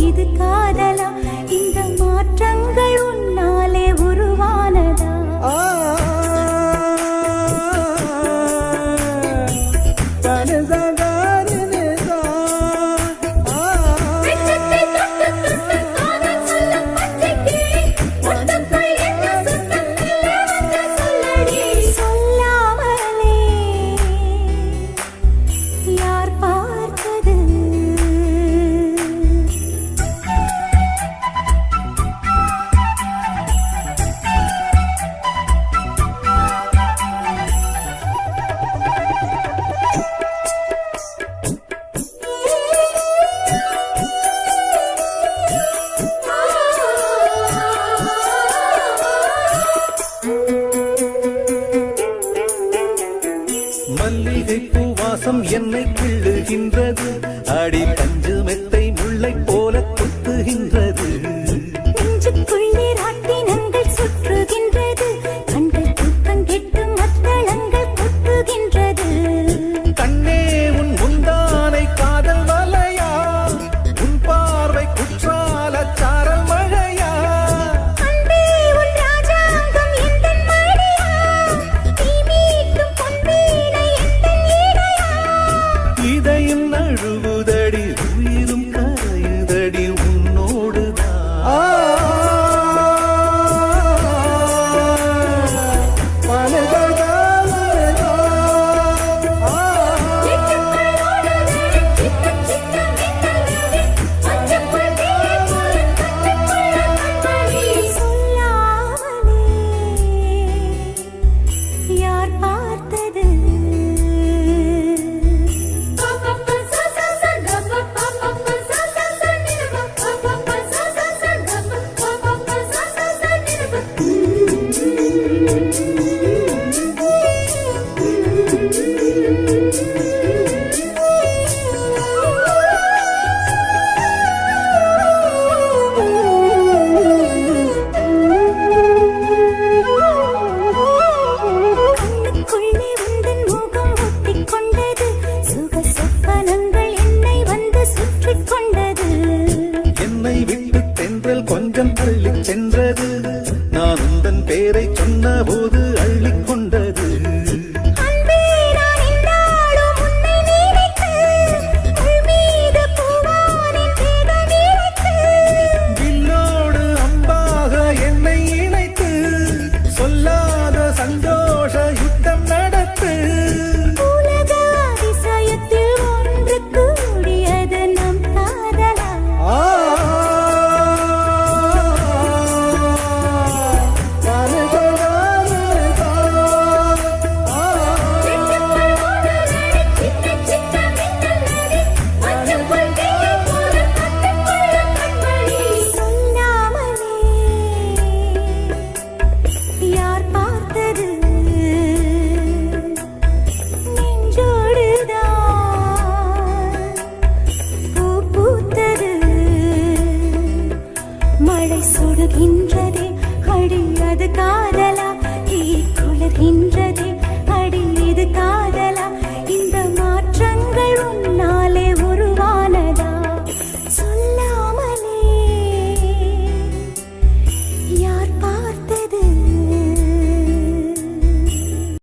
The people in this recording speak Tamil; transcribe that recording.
இது காதலா? இந்த மாற்றங்கள் உன்னாலே உருவானதா? மல்லிகை பூவாசம் என்னை கிள்ளுகின்றது, அடி பஞ்சு மெத்தை முல்லை போல கொத்துகின்றது. நெஞ்சுக்குள்ளே ராட்டினங்கள் சுற்றுகின்றது, கண்கள் தூக்கம் கெட்டு மத்தளங்கள் கொட்டுகின்றது. கண்ணே உன் முந்தானை காதல் வலையா, உன் பார்வை குற்றால சாரல் மழையா. அன்பே உன் ராஜாங்கம் எந்தன் மடியா, நீ மீட்டும் பொன்வீணை எந்தன் இடையா. இதயம் நழுவுதடி, உயிரும் கரையுதடி உன்னோடுதான். யார் பார்த்தது? கண்ணுக்குள்ளே உந்தன் முகம் ஒட்டிக்கொண்டது, சுக சொப்பனங்கள் என்னை வந்து சுற்றிக் கொண்டது. என்னை விட்டு தென்றல் கொஞ்சம் தள்ளி சென்றது, நான் உந்தன் பேரை சொன்ன போது அள்ளிக் கொண்டது. அன்பே நான் என்னாலும் உன்னை நினைத்து, உள் மீது பூவானின் தேகம் இறைத்து. வில்லோடு அம்பாக என்னை இணைத்து, சொல்லாத சந்தோஷ யுத்தம் நடத்து. உலக அதிசயத்தில் ஒன்று கூடியது நம் காதலா? சொல்லாமலே யார் பார்த்தது? நெஞ்சோடுதான் பூ பூத்தது. மழை சுடுகின்றதே, அடி அது